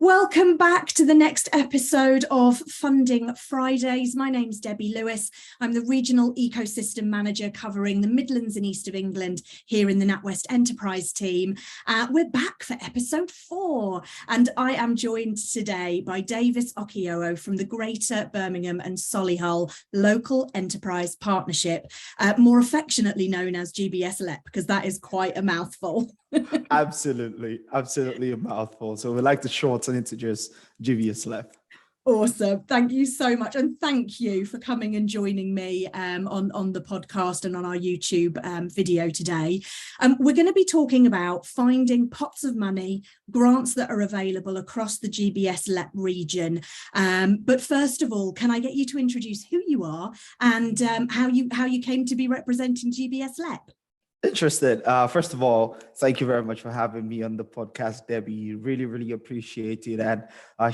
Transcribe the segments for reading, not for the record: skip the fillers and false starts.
Welcome back to the next episode of Funding Fridays. My name's Debbie Lewis. I'm the Regional Ecosystem Manager covering the Midlands and East of England here in the NatWest Enterprise team. We're back for episode 4, and I am joined today by Davies Okeowo from the Greater Birmingham and Solihull Local Enterprise Partnership, more affectionately known as GBSLEP, because that is quite a mouthful. Absolutely a mouthful. So we like to shorten it to just GBSLEP. Awesome. Thank you so much. And thank you for coming and joining me on the podcast and on our YouTube video today. We're going to be talking about finding pots of money, grants that are available across the GBSLEP region. But first of all, can I get you to introduce who you are and how you came to be representing GBSLEP? Interested. First of all, thank you very much for having me on the podcast, Debbie. Really appreciate it. And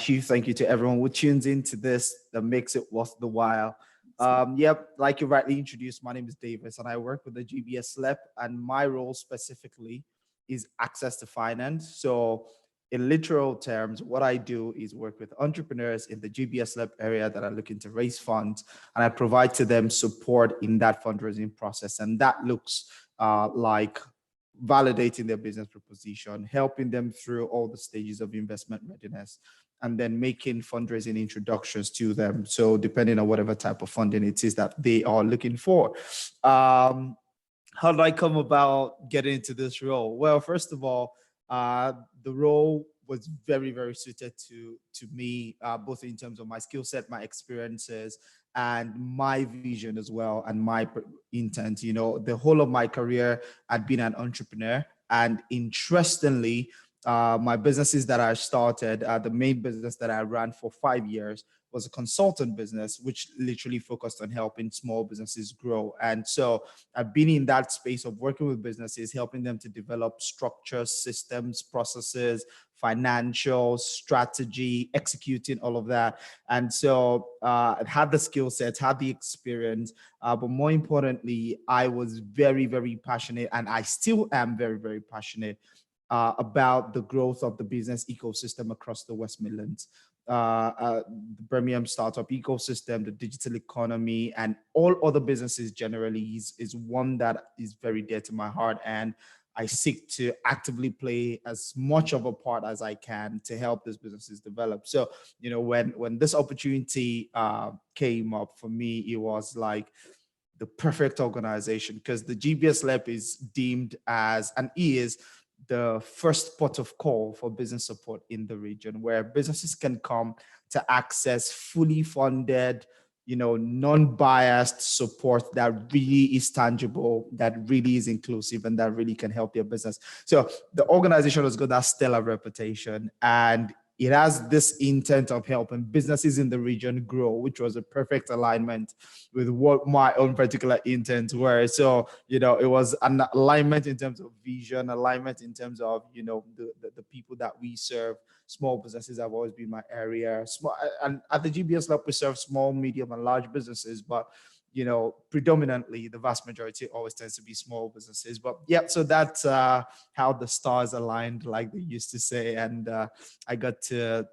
huge thank you to everyone who tunes into this that makes it worth the while. Like you rightly introduced, my name is Davis and I work with the GBSLEP, and my role specifically is access to finance. So in literal terms, what I do is work with entrepreneurs in the GBSLEP area that are looking to raise funds, and I provide to them support in that fundraising process. And that looks like validating their business proposition, helping them through all the stages of investment readiness, and then making fundraising introductions to them. So depending on whatever type of funding it is that they are looking for. How did I come about getting into this role? Well, first of all, the role was very suited to me, both in terms of my skill set, my experiences, and my vision as well, and my intent. You know, the whole of my career, I'd been an entrepreneur, and interestingly, my businesses that I started, the main business that I ran for 5 years was a consultant business, which literally focused on helping small businesses grow. And so I've been in that space of working with businesses, helping them to develop structures, systems, processes, financial strategy, executing all of that. And so I had the skill sets, had the experience, but more importantly, I was very passionate, and I still am very passionate about the growth of the business ecosystem across the West Midlands. The Birmingham startup ecosystem, the digital economy, and all other businesses generally is one that is very dear to my heart, and I seek to actively play as much of a part as I can to help these businesses develop. So, you know, when this opportunity came up for me, it was like the perfect organization, because the GBSLEP is deemed as, and is, the first port of call for business support in the region, where businesses can come to access fully funded, you know, non-biased support that really is tangible, that really is inclusive, and that really can help their business. So the organization has got that stellar reputation, and it has this intent of helping businesses in the region grow, which was a perfect alignment with what my own particular intents were. So, you know, it was an alignment in terms of vision, alignment in terms of, you know, the people that we serve. Small businesses have always been my area. Small, and at the GBSLEP, we serve small, medium, and large businesses, but you know, predominantly the vast majority always tends to be small businesses. But yeah, so that's how the stars aligned, like they used to say, and I got to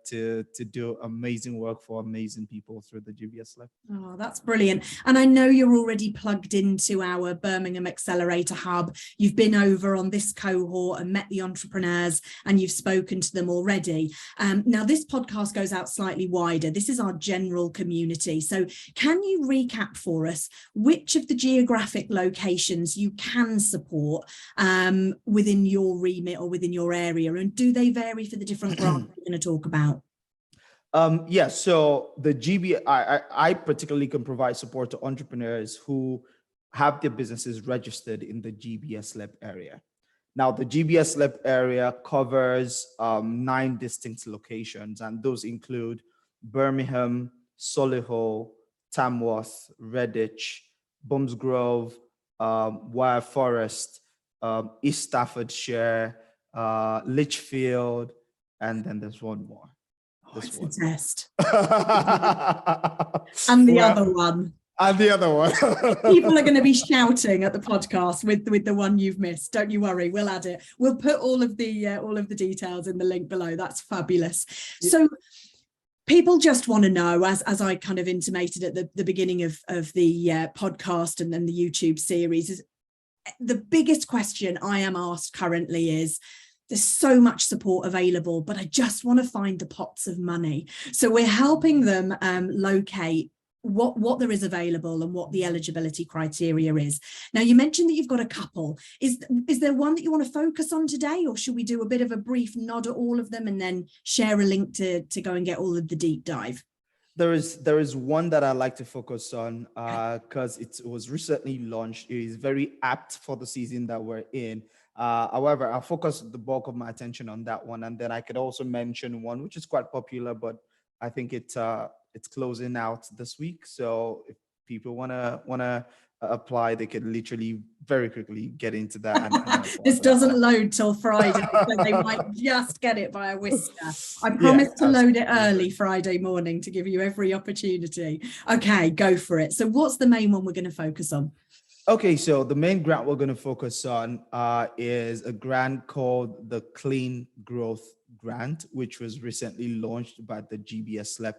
do amazing work for amazing people through the GBSLEP. Oh, that's brilliant. And I know you're already plugged into our Birmingham Accelerator Hub. You've been over on this cohort and met the entrepreneurs, and you've spoken to them already. Now, this podcast goes out slightly wider. This is our general community. So can you recap for us which of the geographic locations you can support within your remit or within your area, and do they vary for the different grants we're going to talk about? So the I particularly can provide support to entrepreneurs who have their businesses registered in the GBSLEP area. Now, the GBSLEP area covers 9 distinct locations, and those include Birmingham, Solihull, Tamworth, Redditch, Bromsgrove, Wyre Forest, East Staffordshire, Lichfield, and then there's one more. This one. Test. And the other one. And the other one. People are going to be shouting at the podcast with the one you've missed. Don't you worry, we'll add it. We'll put all of the details in the link below. That's fabulous. Yeah. So people just want to know, as I kind of intimated at the beginning of the podcast and then the YouTube series, is the biggest question I am asked currently is, there's so much support available, but I just want to find the pots of money. So we're helping them locate what there is available and what the eligibility criteria is. Now, you mentioned that you've got a couple. Is there one that you want to focus on today, or should we do a bit of a brief nod at all of them and then share a link to go and get all of the deep dive? There is one that I like to focus on because it was recently launched. It is very apt for the season that we're in. However, I'll focus the bulk of my attention on that one, and then I could also mention one which is quite popular, but I think it's closing out this week. So if people wanna apply, they could literally very quickly get into that. And this doesn't load till Friday, so they might just get it by a whisker. I promise to load it early Friday morning to give you every opportunity. Okay, go for it. So what's the main one we're going to focus on? Okay, so the main grant we're going to focus on is a grant called the Clean Growth Grant, which was recently launched by the GBSLEP.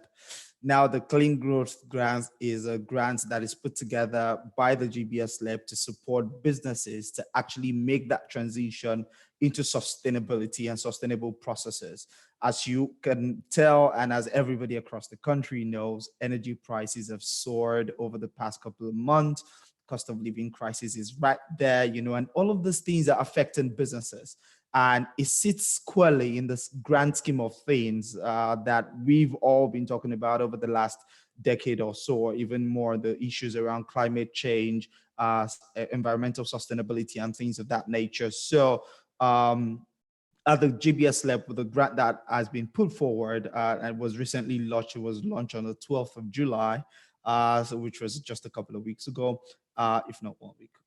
Now, the Clean Growth Grant is a grant that is put together by the GBSLEP to support businesses to actually make that transition into sustainability and sustainable processes. As you can tell, and as everybody across the country knows, energy prices have soared over the past couple of months. Cost of living crisis is right there, and all of these things are affecting businesses. And it sits squarely in this grand scheme of things that we've all been talking about over the last decade or so, or even more, the issues around climate change, environmental sustainability, and things of that nature. So at the GBSLEP, with the grant that has been put forward and was recently launched, it was launched on the 12th of July, which was just a couple of weeks ago, if not 1 week ago.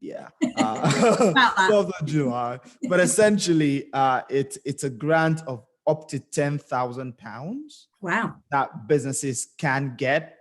Yeah, 12th of July. But essentially, it's a grant of up to £10,000. Wow. That businesses can get,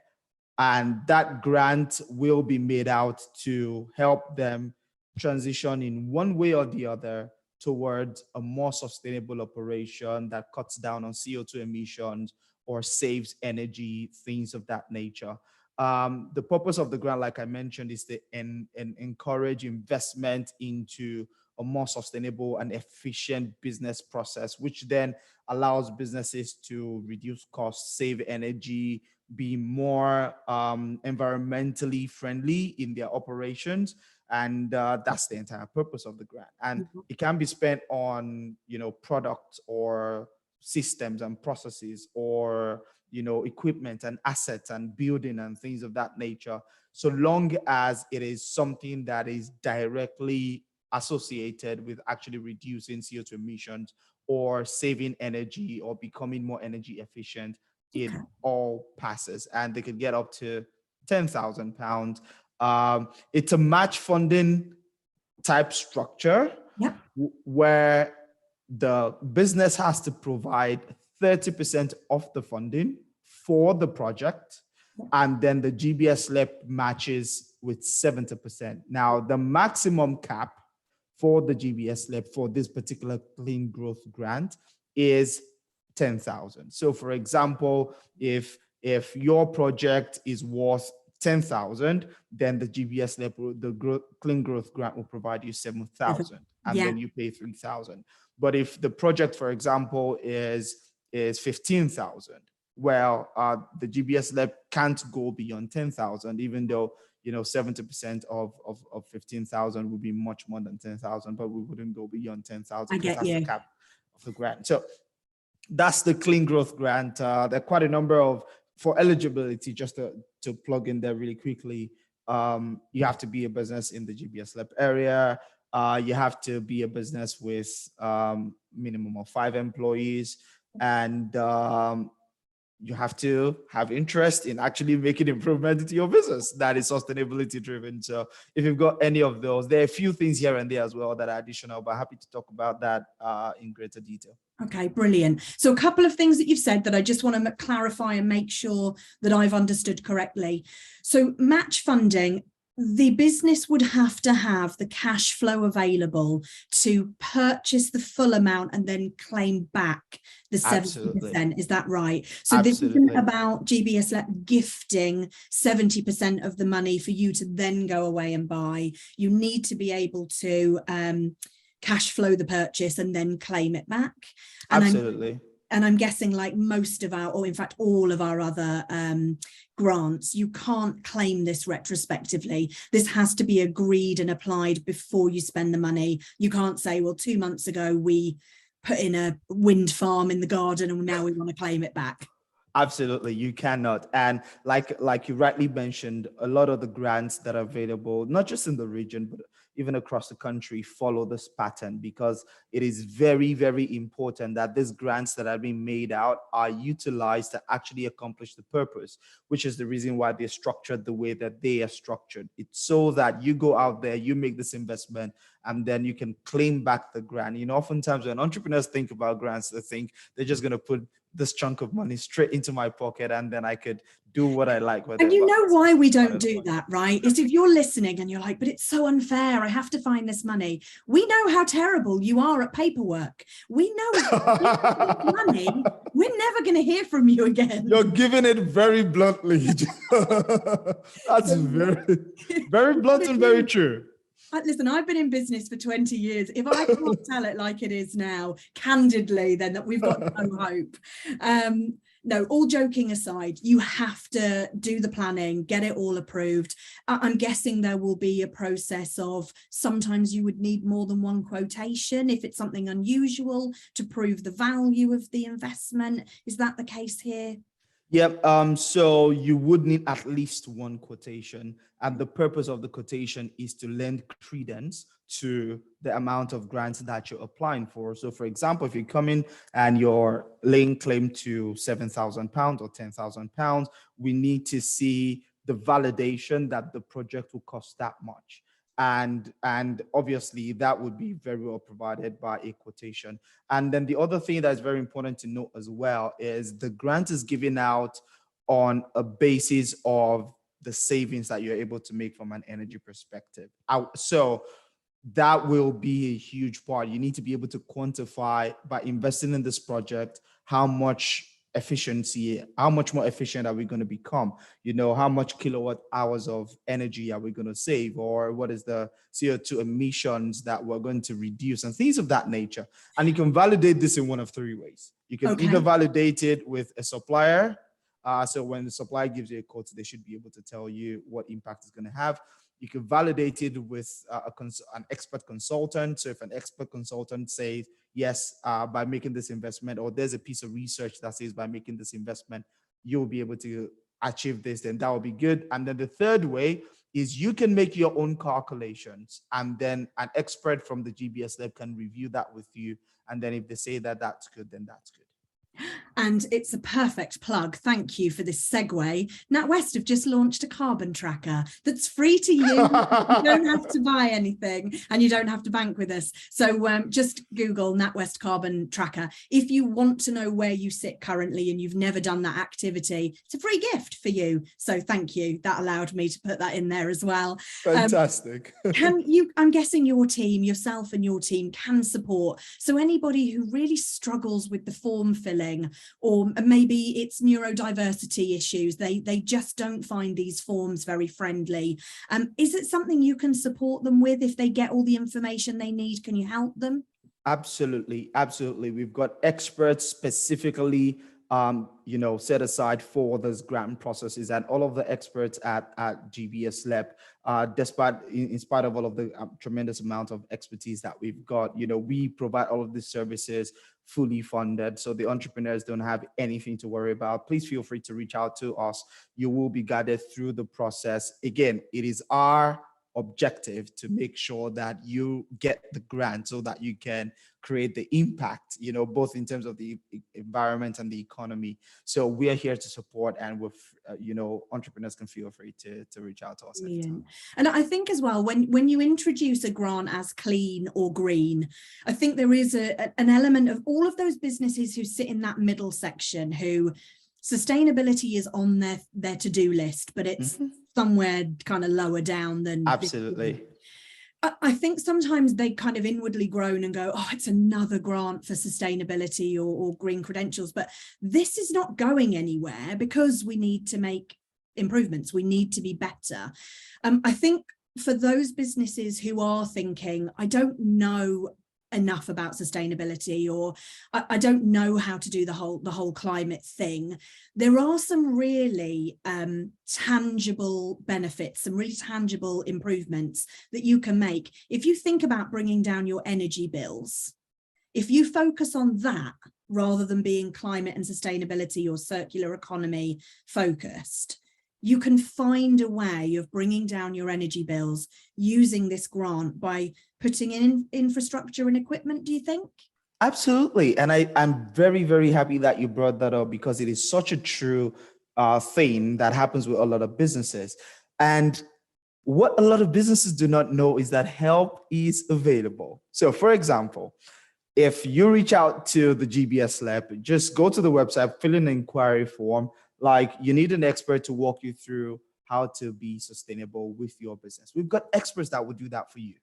and that grant will be made out to help them transition in one way or the other towards a more sustainable operation that cuts down on CO2 emissions or saves energy, things of that nature. The purpose of the grant, like I mentioned, is to encourage investment into a more sustainable and efficient business process, which then allows businesses to reduce costs, save energy, be more environmentally friendly in their operations. And that's the entire purpose of the grant. And it can be spent on, products or systems and processes, or equipment and assets and building and things of that nature, so long as it is something that is directly associated with actually reducing CO2 emissions or saving energy or becoming more energy efficient. It all passes, and they could get up to £10,000. It's a match funding type structure, where the business has to provide 30% of the funding for the project, and then the GBSLEP matches with 70%. Now, the maximum cap for the GBSLEP for this particular Clean Growth Grant is 10,000. So, for example, if your project is worth 10,000, then the GBSLEP, the Clean Growth Grant, will provide you 7,000, and then you pay 3,000. But if the project, for example, is 15,000, well, the GBSLEP can't go beyond 10,000, even though 70% of 15,000 would be much more than 10,000, but we wouldn't go beyond 10,000 because that's the cap of the grant. So that's the Clean Growth Grant. There are quite a number for eligibility, just to plug in there really quickly. You have to be a business in the GBSLEP area. You have to be a business with minimum of 5 employees, and you have to have interest in actually making improvement into your business that is sustainability driven. So if you've got any of those, there are a few things here and there as well that are additional, but happy to talk about that in greater detail. Okay, brilliant. So a couple of things that you've said that I just want to clarify and make sure that I've understood correctly. So match funding, the business would have to have the cash flow available to purchase the full amount and then claim back the 70%. Absolutely. Is that right? So Absolutely. this isn't about GBSLEP gifting 70% of the money for you to then go away and buy. You need to be able to cash flow the purchase and then claim it back. And absolutely. I'm guessing, like most of our, or in fact all of our other grants, you can't claim this retrospectively. This has to be agreed and applied before you spend the money. You can't say, well, 2 months ago we put in a wind farm in the garden and now we want to claim it back. Absolutely, you cannot. And like you rightly mentioned, a lot of the grants that are available, not just in the region, but even across the country, follow this pattern, because it is very, very important that these grants that are being made out are utilized to actually accomplish the purpose, which is the reason why they're structured the way that they are structured. It's so that you go out there, you make this investment, and then you can claim back the grant. You know, oftentimes when entrepreneurs think about grants, they think they're just going to put this chunk of money straight into my pocket and then I could do what I like with it. And you know why we don't do that, right? Is if you're listening and you're like, but it's so unfair, I have to find this money. We know how terrible you are at paperwork. We know money, we're never going to hear from you again. You're giving it very bluntly. That's very, very blunt and very true. Listen, I've been in business for 20 years. If I can't tell it like it is now, candidly, then that we've got no hope. No, all joking aside, you have to do the planning, get it all approved. I'm guessing there will be a process of sometimes you would need more than one quotation if it's something unusual to prove the value of the investment. Is that the case here? Yep. So you would need at least one quotation, and the purpose of the quotation is to lend credence to the amount of grants that you're applying for. So, for example, if you come in and you're laying claim to £7,000 or £10,000, we need to see the validation that the project will cost that much. And obviously that would be very well provided by a quotation. And then the other thing that is very important to note as well is the grant is given out on a basis of the savings that you're able to make from an energy perspective. So that will be a huge part. You need to be able to quantify, by investing in this project, how much more efficient are we going to become? You know, how much kilowatt hours of energy are we going to save? Or what is the CO2 emissions that we're going to reduce, and things of that nature. And you can validate this in one of three ways. You can either validate it with a supplier. So when the supplier gives you a quote, they should be able to tell you what impact it's going to have. You can validate it with an expert consultant. So if an expert consultant says, yes, by making this investment, or there's a piece of research that says by making this investment, you'll be able to achieve this, then that will be good. And then the third way is you can make your own calculations, and then an expert from the GBSLEP can review that with you. And then if they say that that's good, then that's good. And it's a perfect plug. Thank you for this segue. NatWest have just launched a carbon tracker that's free to use. You don't have to buy anything and you don't have to bank with us. So just Google NatWest carbon tracker. If you want to know where you sit currently and you've never done that activity, it's a free gift for you. So thank you. That allowed me to put that in there as well. Fantastic. I'm guessing your team, yourself and your team, can support. So anybody who really struggles with the form filling, or maybe it's neurodiversity issues, they just don't find these forms very friendly. Is it something you can support them with if they get all the information they need? Can you help them? Absolutely. We've got experts specifically set aside for those grant processes, and all of the experts at GBSLEP, in spite of all of the tremendous amount of expertise that we've got, we provide all of these services fully funded, so the entrepreneurs don't have anything to worry about. Please feel free to reach out to us. You will be guided through the process. Again, it is our objective to make sure that you get the grant so that you can create the impact, both in terms of the environment and the economy. So we are here to support, and with, entrepreneurs can feel free to reach out to us. Brilliant. And I think as well, when you introduce a grant as clean or green, I think there is an element of all of those businesses who sit in that middle section, who sustainability is on their to-do list, but it's somewhere kind of lower down than. Absolutely. I think sometimes they kind of inwardly groan and go, oh, it's another grant for sustainability or green credentials. But this is not going anywhere because we need to make improvements. We need to be better. I think for those businesses who are thinking, I don't know enough about sustainability, or I don't know how to do the whole climate thing, there are some really tangible benefits, some really tangible improvements that you can make. If you think about bringing down your energy bills, if you focus on that rather than being climate and sustainability or circular economy focused, you can find a way of bringing down your energy bills using this grant by putting in infrastructure and equipment, do you think? Absolutely. And I'm very, very happy that you brought that up, because it is such a true thing that happens with a lot of businesses. And what a lot of businesses do not know is that help is available. So for example, if you reach out to the GBSLEP, just go to the website, fill in an inquiry form. Like, you need an expert to walk you through how to be sustainable with your business. We've got experts that will do that for you,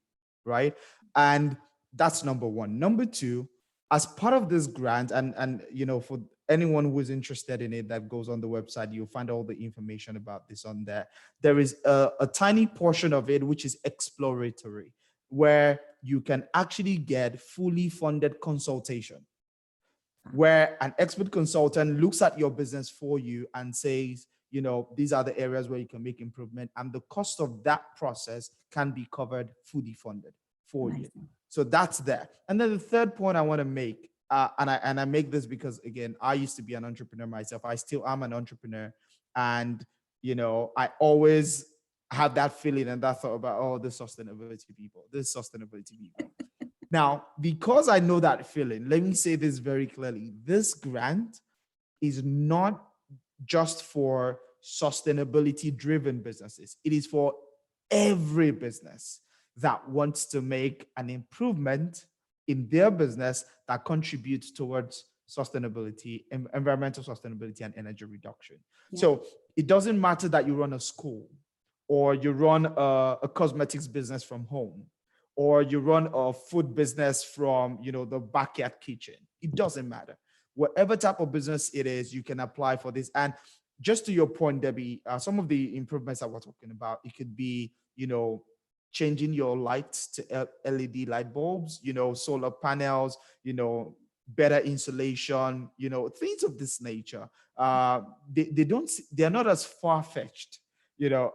right? And that's number one. Number two, as part of this grant, and for anyone who is interested in it, that goes on the website, you'll find all the information about this on there. There is a tiny portion of it which is exploratory, where you can actually get fully funded consultation, where an expert consultant looks at your business for you and says, these are the areas where you can make improvement, and the cost of that process can be covered, fully funded for you. So that's there. And then the third point I want to make, and I make this because, again, I used to be an entrepreneur myself. I still am an entrepreneur, and I always have that feeling and that thought about, oh, the sustainability people. Now, because I know that feeling, let me say this very clearly. This grant is not just for sustainability-driven businesses. It is for every business that wants to make an improvement in their business that contributes towards sustainability, environmental sustainability, and energy reduction. Yeah. So it doesn't matter that you run a school, or you run a cosmetics business from home, or you run a food business from, the backyard kitchen. It doesn't matter. Whatever type of business it is, you can apply for this. And just to your point, Debbie, some of the improvements that we're talking about, it could be, changing your lights to LED light bulbs, solar panels, better insulation, things of this nature. They're not as far-fetched,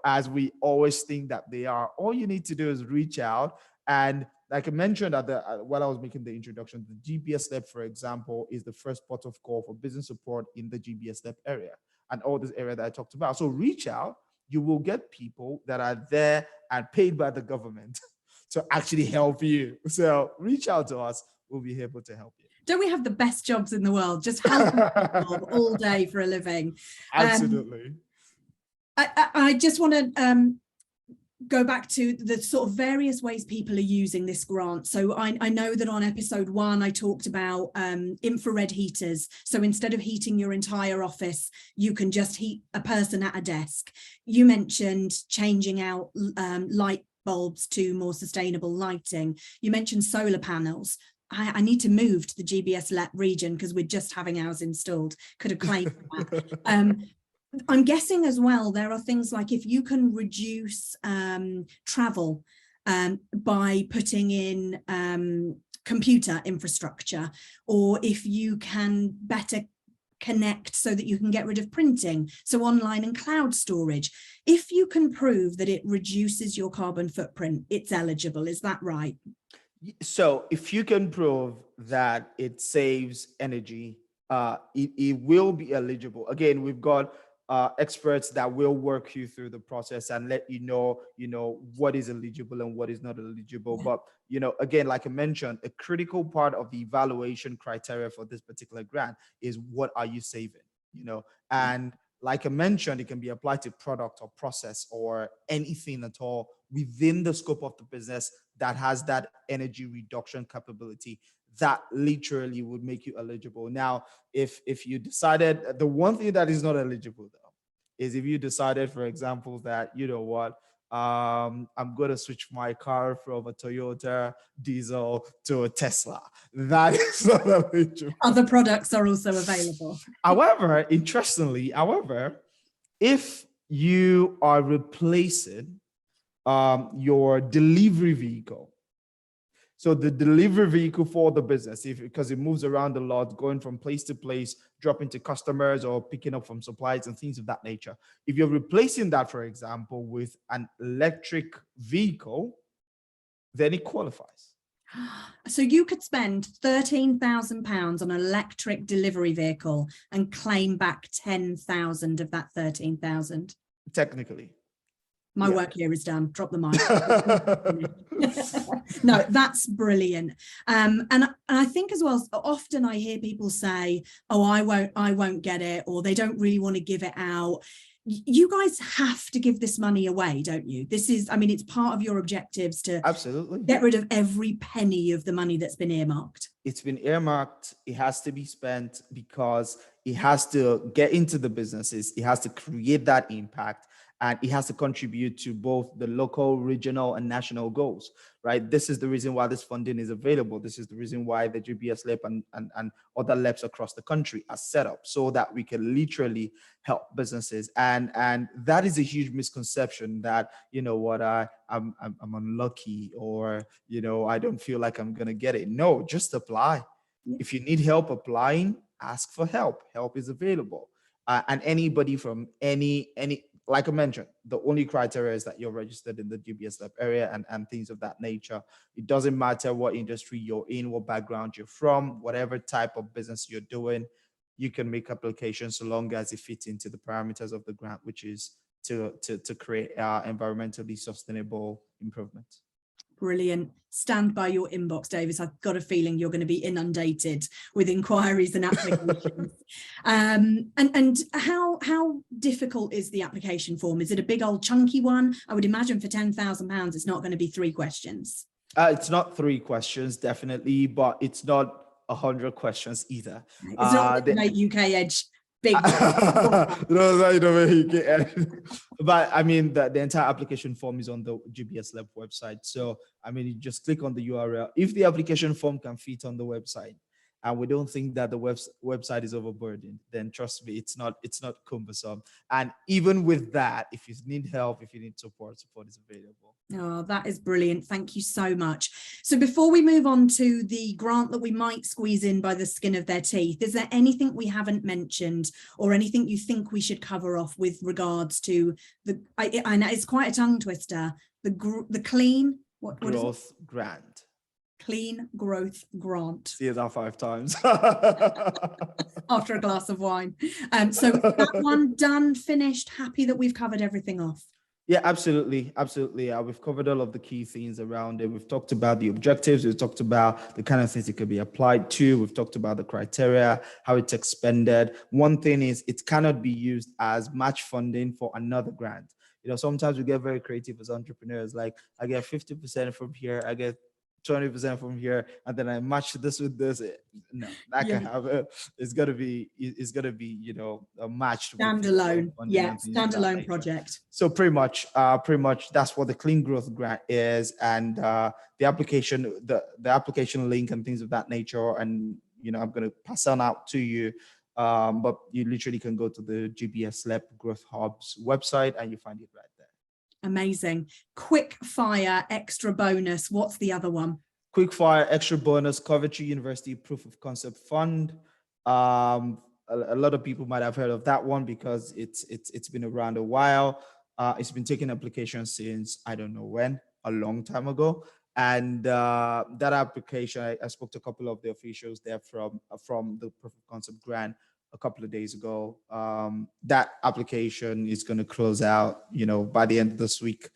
as we always think that they are. All you need to do is reach out. And like I mentioned while I was making the introduction, the GBSLEP, for example, is the first port of call for business support in the GBSLEP area and all this area that I talked about. So reach out. You will get people that are there and paid by the government to actually help you. So reach out to us. We'll be able to help you. Don't we have the best jobs in the world? Just helping people all day for a living. Absolutely. I just want to go back to the sort of various ways people are using this grant. So I know that on episode 1, I talked about infrared heaters. So instead of heating your entire office, you can just heat a person at a desk. You mentioned changing out light bulbs to more sustainable lighting. You mentioned solar panels. I need to move to the GBSLEP region because we're just having ours installed. Could have claimed that. I'm guessing as well, there are things like if you can reduce travel by putting in computer infrastructure, or if you can better connect so that you can get rid of printing, so online and cloud storage. If you can prove that it reduces your carbon footprint, it's eligible. Is that right? So if you can prove that it saves energy, it will be eligible. Again, we've got experts that will work you through the process and let you know, what is eligible and what is not eligible. But, again, like I mentioned, a critical part of the evaluation criteria for this particular grant is what are you saving, and like I mentioned, it can be applied to product or process or anything at all within the scope of the business that has that energy reduction capability that literally would make you eligible. Now, if you decided, the one thing that is not eligible though, is if you decided, for example, that, I'm going to switch my car from a Toyota diesel to a Tesla. That is not eligible. Other products are also available. However, if you are replacing your delivery vehicle, so the delivery vehicle for the business, because it moves around a lot, going from place to place, dropping to customers or picking up from suppliers and things of that nature. If you're replacing that, for example, with an electric vehicle, then it qualifies. So you could spend £13,000 on an electric delivery vehicle and claim back 10,000 of that 13,000. Technically. My work here is done. Drop the mic. No, that's brilliant. And I think as well, often I hear people say, oh, I won't get it, or they don't really want to give it out. You guys have to give this money away, don't you? This is, it's part of your objectives to absolutely get rid of every penny of the money that's been earmarked. It's been earmarked. It has to be spent because it has to get into the businesses. It has to create that impact. And it has to contribute to both the local, regional, and national goals, right? This is the reason why this funding is available. This is the reason why the GBSLEP and other LEPs across the country are set up so that we can literally help businesses. And that is a huge misconception that, I'm unlucky, or, I don't feel like I'm going to get it. No, just apply. If you need help applying, ask for help. Help is available. And anybody from any, like I mentioned, the only criteria is that you're registered in the GBSLEP area and things of that nature. It doesn't matter what industry you're in, what background you're from, whatever type of business you're doing, you can make applications so long as it fits into the parameters of the grant, which is to create environmentally sustainable improvements. Brilliant. Stand by your inbox, Davies. I've got a feeling you're going to be inundated with inquiries and applications. And how difficult is the application form? Is it a big old chunky one? I would imagine for £10,000, it's not going to be 3 questions. It's not 3 questions, definitely, but it's not 100 questions either. It's not the UK Edge. Big. But the entire application form is on the GBSLEP website. So you just click on the URL. If the application form can fit on the website, and we don't think that the website is overburdened, then trust me, it's not cumbersome. And even with that, if you need help, if you need support is available. Oh, that is brilliant. Thank you so much. So before we move on to the grant that we might squeeze in by the skin of their teeth, is there anything we haven't mentioned or anything you think we should cover off with regards to I know it's quite a tongue twister, the clean growth grant. Clean Growth Grant. See that 5 times. After a glass of wine. So that one done, finished, happy that we've covered everything off. Yeah, absolutely. We've covered all of the key things around it. We've talked about the objectives. We've talked about the kind of things it could be applied to. We've talked about the criteria, how it's expended. One thing is it cannot be used as match funding for another grant. Sometimes we get very creative as entrepreneurs. Like, I get 50% from here, I get 20% from here, and then I match this with this. No, that can happen. It's gonna be a matched standalone. Standalone project. So pretty much that's what the Clean Growth Grant is, and the application link and things of that nature. And I'm gonna pass on out to you. But you literally can go to the GBSLEP Growth Hub's website and you find it right there. Amazing. Quick fire extra bonus. What's the other one? Quick fire extra bonus, Coventry University Proof of Concept Fund. A lot of people might have heard of that one because it's been around a while. It's been taking applications since I don't know when, a long time ago. And that application, I spoke to a couple of the officials there from the Proof of Concept grant a couple of days ago. That application is going to close out, by the end of this week.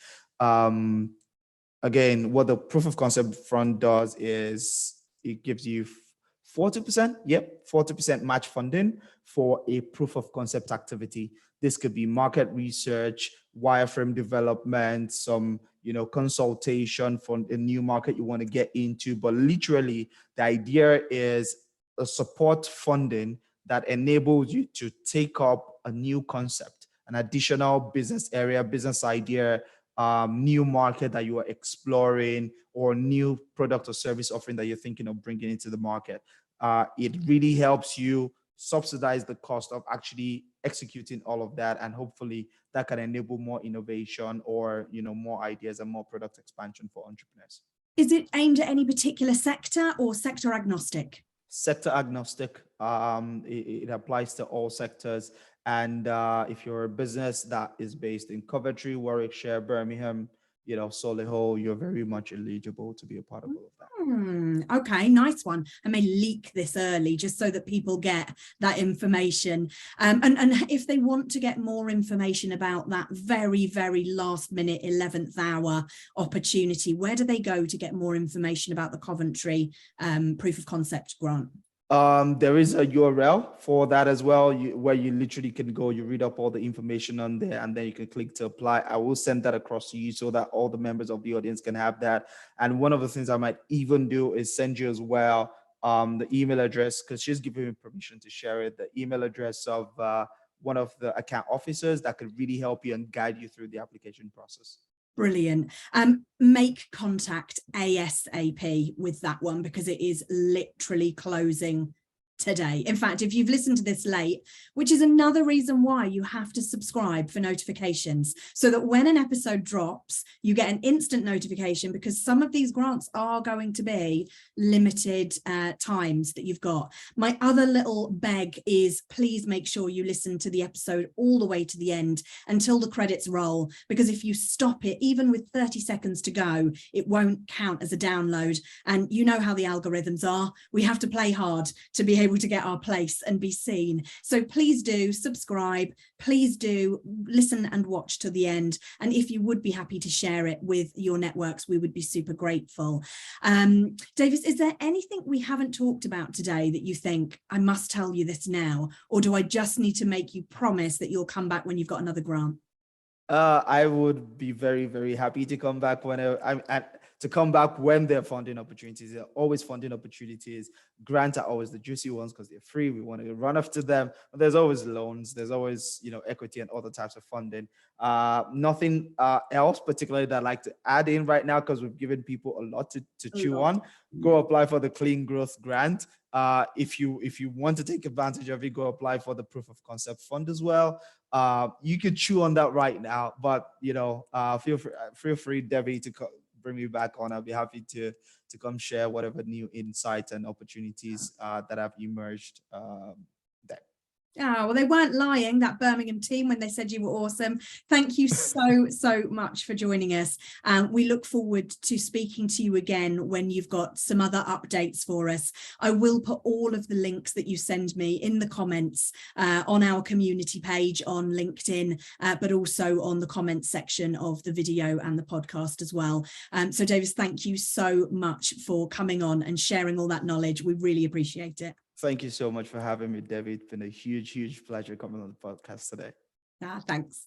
Again, what the proof of concept front does is it gives you 40%, 40% match funding for a proof of concept activity. This could be market research, wireframe development, some, consultation for a new market you want to get into. But literally, the idea is a support funding that enables you to take up a new concept, an additional business area, business idea, new market that you are exploring, or new product or service offering that you're thinking of bringing into the market. It really helps you subsidize the cost of actually executing all of that, and hopefully that can enable more innovation or more ideas and more product expansion for entrepreneurs. Is it aimed at any particular sector or sector agnostic? Sector agnostic. It applies to all sectors. And if you're a business that is based in Coventry, Warwickshire, Birmingham, Solihull, you're very much eligible to be a part of all of that. Okay, nice one. I may leak this early just so that people get that information. And if they want to get more information about that very, very last minute 11th hour opportunity, where do they go to get more information about the Coventry proof of concept grant? There is a URL for that as well, where you literally can go, you read up all the information on there, and then you can click to apply. I will send that across to you so that all the members of the audience can have that. And one of the things I might even do is send you as well the email address, because she's given me permission to share it, the email address of one of the account officers that could really help you and guide you through the application process. Brilliant. Make contact ASAP with that one, because it is literally closing today. In fact, if you've listened to this late, which is another reason why you have to subscribe for notifications, so that when an episode drops, you get an instant notification, because some of these grants are going to be limited times that you've got. My other little beg is, please make sure you listen to the episode all the way to the end until the credits roll, because if you stop it, even with 30 seconds to go, it won't count as a download. And you know how the algorithms are. We have to play hard to be able to get our place and be seen. So please do subscribe, please do listen and watch to the end. And if you would be happy to share it with your networks, we would be super grateful. Davies, is there anything we haven't talked about today that you think, I must tell you this now, or do I just need to make you promise that you'll come back when you've got another grant? I would be very, very happy to come back when there are funding opportunities. There are always funding opportunities. Grants are always the juicy ones because they're free. We want to run after them. But there's always loans. There's always, equity and other types of funding. Nothing else particularly that I'd like to add in right now, because we've given people a lot to chew on. Go apply for the Clean Growth Grant. If you want to take advantage of it, go apply for the Proof of Concept Fund as well. You could chew on that right now, but feel free, Debbie, to bring me back on. I'll be happy to come share whatever new insights and opportunities that have emerged there. Oh, well, they weren't lying, that Birmingham team, when they said you were awesome. Thank you so much for joining us. We look forward to speaking to you again when you've got some other updates for us. I will put all of the links that you send me in the comments on our community page on LinkedIn, but also on the comments section of the video and the podcast as well. So Davies, thank you so much for coming on and sharing all that knowledge. We really appreciate it. Thank you so much for having me, Debbie. It's been a huge, huge pleasure coming on the podcast today. Thanks.